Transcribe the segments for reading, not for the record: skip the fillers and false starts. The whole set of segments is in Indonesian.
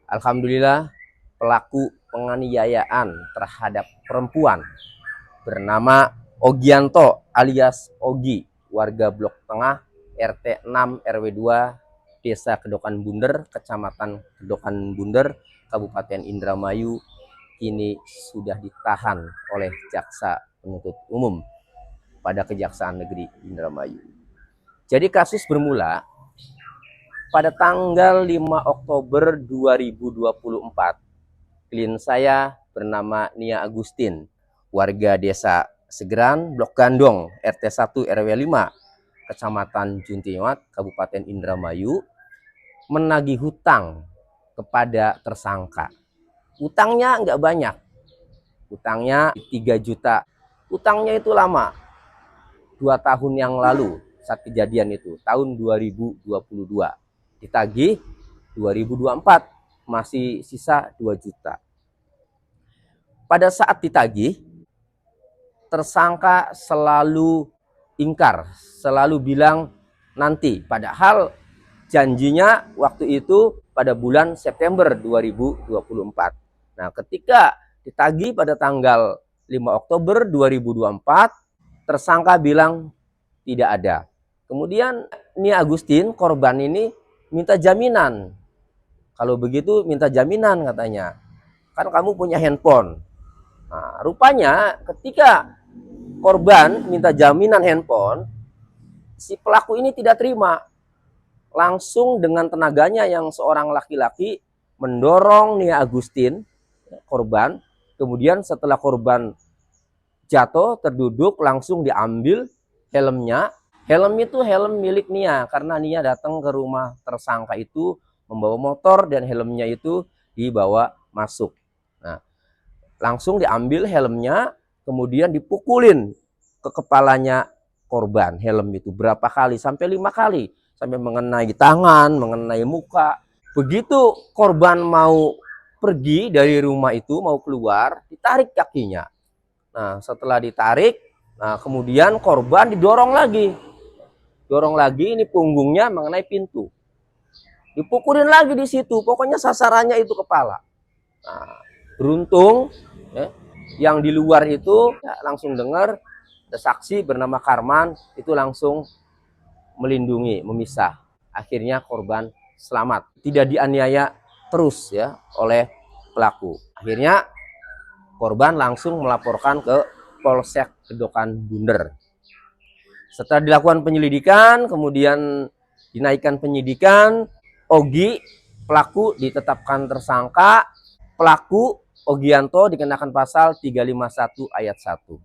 Alhamdulillah, pelaku penganiayaan terhadap perempuan bernama Ogianto alias Ogi, warga Blok Tengah, RT 6 RW 2, Desa Kedokan Bunder, Kecamatan Kedokan Bunder, Kabupaten Indramayu, kini sudah ditahan oleh Jaksa Penuntut Umum pada Kejaksaan Negeri Indramayu. Jadi kasus bermula pada tanggal 5 Oktober 2024, klien saya bernama Nia Agustin, warga Desa Segeran, Blok Gandong, RT 1 RW 5, Kecamatan Juntiwat, Kabupaten Indramayu, menagih hutang kepada tersangka. Utangnya nggak banyak, utangnya 3 juta. Utangnya itu lama, 2 tahun yang lalu saat kejadian itu, tahun 2022. Ditagih 2024, masih sisa 2 juta. Pada saat ditagih, tersangka selalu ingkar, selalu bilang nanti. Padahal janjinya waktu itu pada bulan September 2024. Nah, ketika ditagih pada tanggal 5 Oktober 2024, tersangka bilang tidak ada. Kemudian Nia Agustin, korban ini, minta jaminan. Kalau begitu minta jaminan katanya. Kan kamu punya handphone. Nah, rupanya ketika korban minta jaminan handphone, si pelaku ini tidak terima. Langsung dengan tenaganya yang seorang laki-laki mendorong Nia Agustin, korban. Kemudian setelah korban jatuh, terduduk, langsung diambil helmnya. Helm itu helm milik Nia, karena Nia datang ke rumah tersangka itu membawa motor dan helmnya itu dibawa masuk. Nah, langsung diambil helmnya, kemudian dipukulin ke kepalanya korban. Helm itu berapa kali? Sampai 5 kali. Sampai mengenai tangan, mengenai muka. Begitu korban mau pergi dari rumah itu, mau keluar, ditarik kakinya. Nah, setelah ditarik, nah kemudian korban didorong lagi. Dorong lagi, ini punggungnya mengenai pintu. Dipukulin lagi di situ, pokoknya sasarannya itu kepala. Nah, beruntung ya, yang di luar itu ya, langsung dengar ada saksi bernama Karman itu langsung melindungi, memisah. Akhirnya korban selamat, tidak dianiaya terus ya oleh pelaku. Akhirnya korban langsung melaporkan ke Polsek Kedokan Bunder. Setelah dilakukan penyelidikan, kemudian dinaikkan penyidikan, Ogi pelaku ditetapkan tersangka. Pelaku Ogianto dikenakan pasal 351 ayat 1.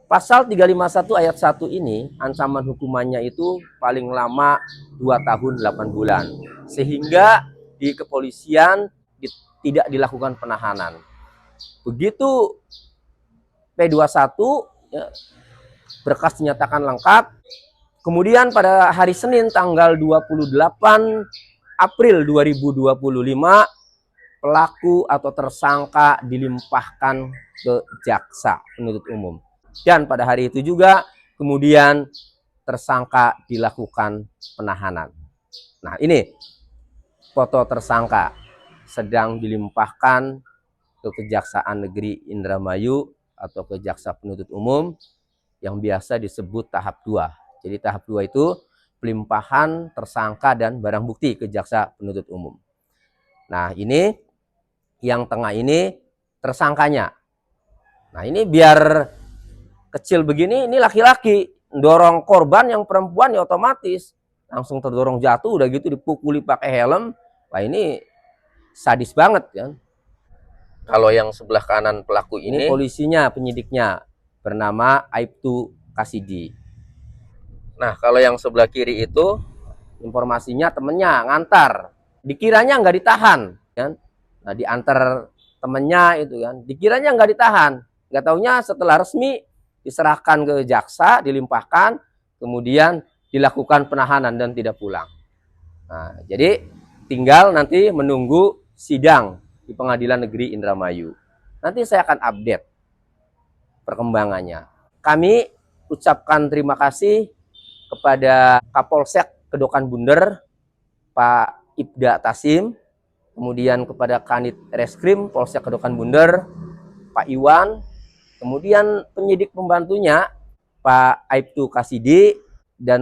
Pasal 351 ayat 1 ini ancaman hukumannya itu paling lama 2 tahun 8 bulan. Sehingga di kepolisian tidak dilakukan penahanan. Begitu P21 ya, berkas dinyatakan lengkap. Kemudian pada hari Senin tanggal 28 April 2025, pelaku atau tersangka dilimpahkan ke Jaksa Penuntut Umum. Dan pada hari itu juga kemudian tersangka dilakukan penahanan. Nah, ini foto tersangka sedang dilimpahkan ke Kejaksaan Negeri Indramayu atau ke Jaksa Penuntut Umum yang biasa disebut tahap 2. Jadi tahap 2 itu pelimpahan tersangka dan barang bukti ke Jaksa Penuntut Umum. Nah, ini yang tengah ini tersangkanya. Nah, ini biar kecil begini, ini laki-laki dorong korban yang perempuan ya otomatis langsung terdorong jatuh, udah gitu dipukuli pakai helm. Wah, ini sadis banget kan. Kalau yang sebelah kanan pelaku ini polisinya, penyidiknya bernama Aibtu Kasidi. Nah, kalau yang sebelah kiri itu informasinya temennya ngantar. Dikiranya nggak ditahan kan. Nah, diantar temennya itu kan. Dikiranya nggak ditahan. Nggak taunya setelah resmi diserahkan ke jaksa, dilimpahkan, kemudian dilakukan penahanan dan tidak pulang. Nah, jadi tinggal nanti menunggu sidang di Pengadilan Negeri Indramayu. Nanti saya akan update perkembangannya. Kami ucapkan terima kasih kepada Kapolsek Kedokan Bunder, Pak Ibda Tasim, kemudian kepada Kanit Reskrim Polsek Kedokan Bunder, Pak Iwan, kemudian penyidik pembantunya Pak Aibtu Kasidi, dan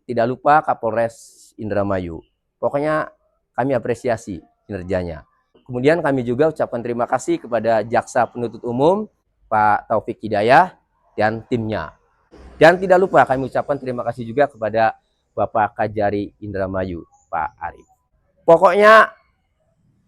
tidak lupa Kapolres Indramayu. Pokoknya kami apresiasi kinerjanya. Kemudian kami juga ucapkan terima kasih kepada Jaksa Penuntut Umum Pak Taufik Hidayah dan timnya. Dan tidak lupa kami ucapkan terima kasih juga kepada Bapak Kajari Indramayu, Pak Arif. Pokoknya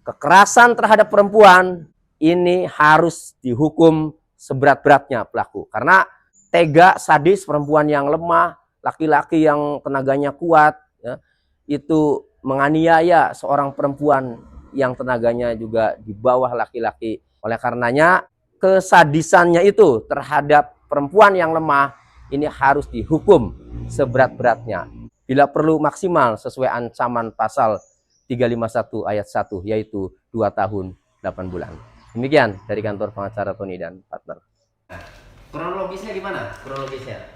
kekerasan terhadap perempuan ini harus dihukum seberat-beratnya pelaku. Karena tega, sadis perempuan yang lemah, laki-laki yang tenaganya kuat, ya, itu menganiaya seorang perempuan yang tenaganya juga di bawah laki-laki. Oleh karenanya kesadisannya itu terhadap perempuan yang lemah ini harus dihukum seberat-beratnya. Bila perlu maksimal sesuai ancaman pasal 351 ayat 1, yaitu 2 tahun 8 bulan. Demikian dari kantor pengacara Tony dan partner. Kronologisnya gimana? Kronologisnya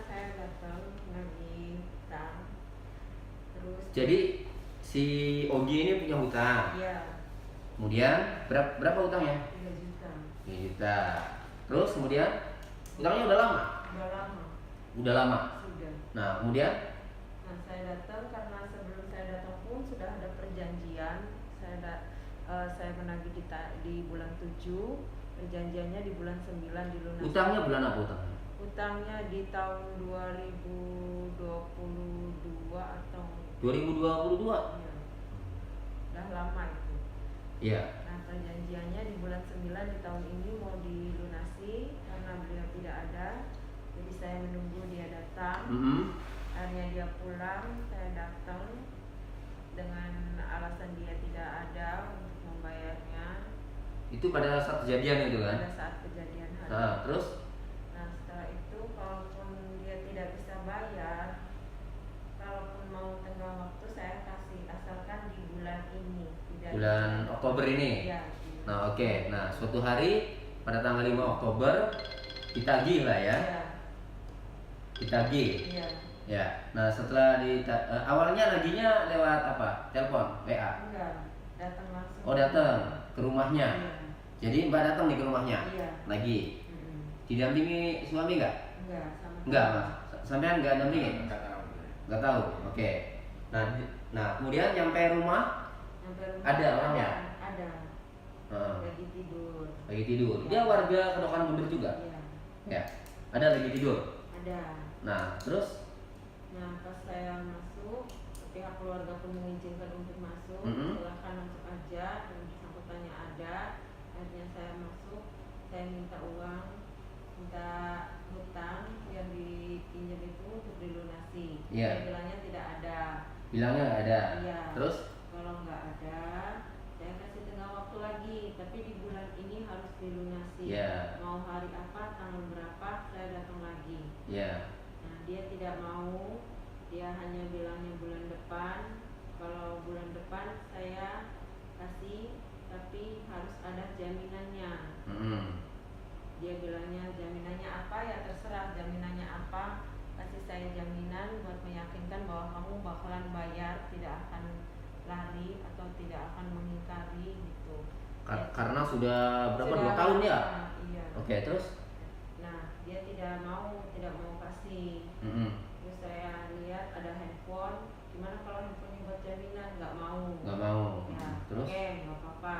saya datang lagi hutang, terus jadi si Ogi ini punya hutang. Iya. Kemudian berapa hutangnya? 3 juta. 3 juta. Terus kemudian hutangnya udah lama? Udah lama. Udah lama. Sudah. Nah, kemudian saya datang karena sebelum saya datang pun sudah ada perjanjian. Saya menagih di bulan 7, perjanjiannya di bulan 9 dilunasi. hutangnya bulan apa hutangnya? Utangnya di tahun 2022 atau 2022. Iya. Udah lama itu. Iya. Nah, perjanjiannya di bulan 9 di tahun ini mau dilunasi karena beliau tidak ada. Jadi saya menunggu dia datang. Akhirnya dia pulang, saya datang dengan alasan dia tidak ada untuk membayarnya. Itu pada saat kejadian itu kan? Pada saat kejadian hari. Nah, terus? Nah, setelah itu kalaupun dia tidak bisa bayar, kalaupun mau tenggang waktu saya kasih, asalkan di bulan ini. Bulan Oktober ini? Iya. Nah, oke. Nah, suatu hari pada tanggal 5 Oktober ditagih lah ya? Iya. Ditagih? Iya. Ya. Nah, setelah awalnya nagihnya lewat apa? Telepon? WA? Enggak, datang langsung. Oh, datang ke rumahnya? Iya. Jadi Mbak datang nih ke rumahnya? Iya. Nagih? Didampingi suami nggak? Enggak, sama. Enggak, Mas. Sampean nggak dampingi? Enggak tahu. Nggak tahu. Oke. Nah, kemudian nyampe rumah ada orangnya? Ada. Lagi tidur. Lagi tidur. Ya. Dia warga Kedokan Bunder juga? Iya. Ya. Ada lagi tidur? Ada. Nah, terus? Nah, pas saya masuk, pihak keluarga pun mengizinkan untuk masuk. Silakan masuk aja, dan bersangkutannya ada. Akhirnya saya masuk, saya minta uang, minta hutang yang dipinjam itu untuk dilunasi. Iya. Dia bilangnya tidak ada. Bilangnya nggak ada. Iya. Terus? Kalau nggak ada, saya kasih tengah waktu lagi. Tapi di bulan ini harus dilunasi. Iya. Mau hari apa, tanggal berapa, saya datang lagi. Iya. Nah, dia tidak mau. Dia hanya bilangnya bulan depan. Kalau bulan depan saya kasih, tapi harus ada jaminannya. Dia bilangnya jaminannya apa, ya terserah jaminannya apa. Kasih saya jaminan buat meyakinkan bahwa kamu bakalan bayar, tidak akan lari atau tidak akan mengingkari gitu. Karena sudah berapa? Sudah 2 tahun ya? Iya. Oke, terus? Nah, dia tidak mau kasih. Terus saya lihat ada handphone. Gimana kalau handphonenya buat jaminan? Nggak mau. Nggak mau. Ya. Terus? Oke, nggak apa-apa.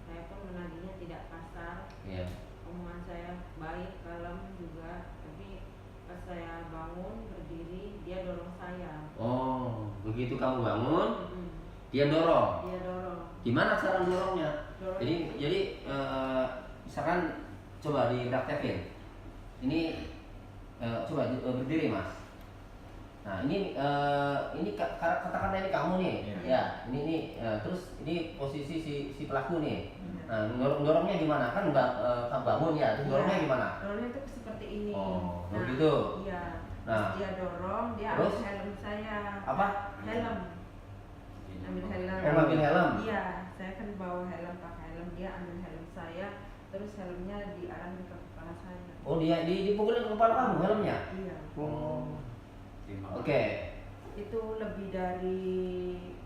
Saya pun menagihnya tidak kasar. Iya. Omongan saya baik, kalem juga. Tapi pas saya bangun berdiri, dia dorong saya. Oh, begitu kamu bangun, dia dorong. Dia dorong. Gimana cara dorongnya? Dorong. Jadi misalkan coba dipraktekin. Ini coba berdiri, Mas. Nah, ini katakanlah ini kamu nih. Ya, ini terus ini posisi si pelaku nih. Nah, dorongnya gimana? Kan bangun ya, terus dorongnya gimana? Dorongnya itu seperti ini. Oh, nah, begitu. Iya. Nah, dia dorong, dia terus? ambil helm saya. Apa? Helm. Ambil helm. Oh, ambil helm? Iya, saya kan bawa helm, pakai helm, dia ambil helm saya, terus helmnya diarahin ke kepala saya. Oh, dia dipukulin ke kepala kamu helmnya? Iya. Oh. Oke. Itu lebih dari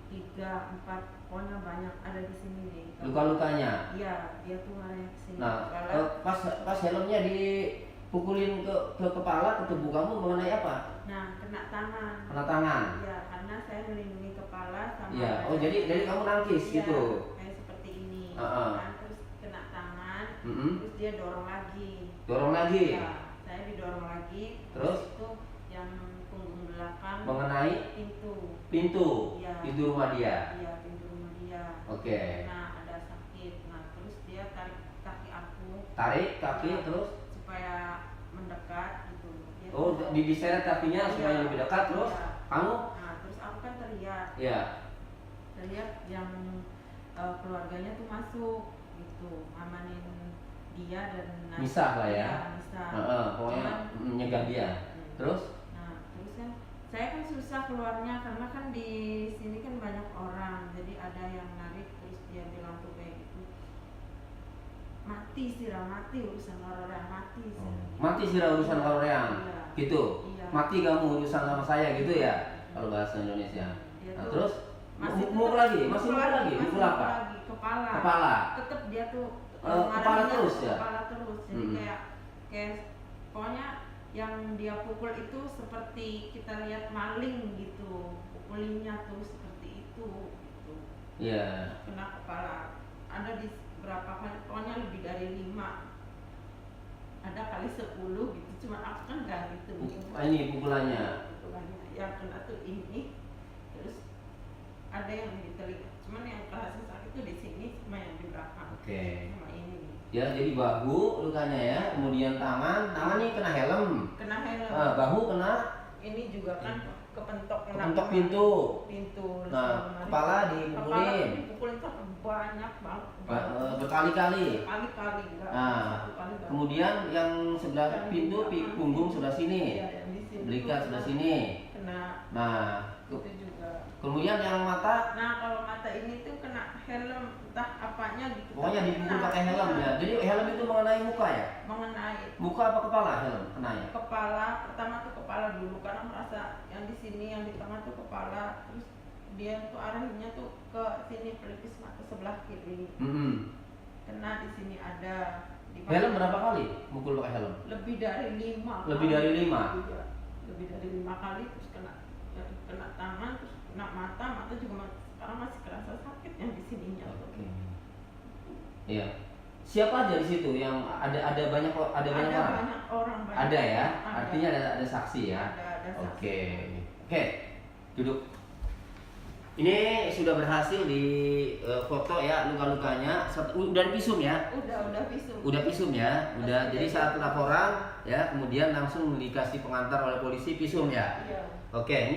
3, 4, pokoknya banyak ada di sini nih. Luka-lukanya. Iya, dia tuh ngarahnya ke sini. Nah, pas helmnya dipukulin ke kepala, ke tubuh kamu mengenai apa? Nah, kena tangan. Kena tangan. Iya, karena saya melindungi kepala sama. Iya. Oh, jadi kamu nangkis iya, gitu. kayak seperti ini. Heeh. Kan, terus kena tangan, Mm-mm. terus dia dorong lagi. Dorong lagi. Iya, saya didorong lagi. Terus? Itu yang punggung belakang Mengenai pintu. Iya. Pintu rumah dia. Iya, pintu rumah dia. Oke. Nah, ada sakit. Nah, terus dia tarik kaki aku. Tarik kaki Iya, terus. supaya mendekat gitu. Dia Oh, tuh- diseret kakinya Iya. supaya lebih dekat terus. Iya. Kamu? Nah, terus aku kan teriak Iya. yang keluarganya tuh masuk gitu, ngamanin dia dan Misah lah ya. Iya, misah. Heeh, pokoknya Cuman- nyegah dia. Terus? Nah, terus kan saya kan susah keluarnya karena kan di sini kan banyak orang, jadi ada yang narik terus dia bilang tuh kayak gitu, mati urusan orang mati sih. Mati sih urusan korean. Iya. Gitu. Iya. Mati kamu urusan sama saya gitu ya. Kalau bahasa Indonesia. Dia Nah, tuh terus masih mukul lagi, masih mukul lagi. masih Mukul apa? lagi, kepala. Kepala. Tetep dia tuh Kepala ngarahinnya terus ke ya? Kepala terus. Jadi Mm-mm. kayak pokoknya yang dia pukul itu seperti kita lihat maling gitu. Pukulinnya tuh seperti itu gitu. Iya. Kena kepala. Ada di berapa kali, pokoknya lebih dari 5. Ada kali 10 gitu. Cuma aku kan enggak gitu. Ini pukulannya. Pukulannya. Yang kena tuh ini. Terus ada yang di telinga. Cuman yang kerasa sakit itu di sini sama yang di belakang. Oke. Sama ini nih. Ya, jadi bahu lukanya ya, kemudian tangan ini kena helm. Kena helm. Bahu kena Ini juga kan kepentok pintu. Pintu. Nah, kepala dipukulin. Kepala dipukulin sampai banyak banget. Berkali-kali. Kali-kali enggak. Nah, Satu kali enggak. kemudian yang sebelah pintu punggung sebelah sini. Iya, yang di sini. Belikat tuh sebelah sini. Kena. Nah, Itu juga. kemudian yang mata Nah, kalau mata ini tuh kena helm entah apanya gitu. pokoknya Tapi dipukul kena. pakai helm ya. Jadi helm itu mengenai muka ya? Mengenai Muka apa kepala helm kenanya? kepala. Pertama tuh kepala dulu karena merasa yang di sini, yang di tengah tuh kepala. Terus dia tuh arahinnya tuh ke sini, pelipis mata sebelah kiri. Kena di sini ada. Di Helm berapa kali mukul pakai helm? Lebih dari 5. Lebih dari 5? Iya. Lebih dari 5 kali, terus kena tangan, terus kena mata juga sekarang masih kerasa sakit yang di sininya. Oke. Iya. Siapa aja di situ yang ada banyak orang? Banyak orang. Ada ya. Ada. Artinya ada saksi ya. Ada saksi. Oke. Duduk. Ini sudah berhasil di foto ya luka-lukanya. Udah divisum ya? Udah visum. Udah visum ya. Udah. Jadi saat laporan ya, kemudian langsung dikasih pengantar oleh polisi visum ya. Iya. Oke.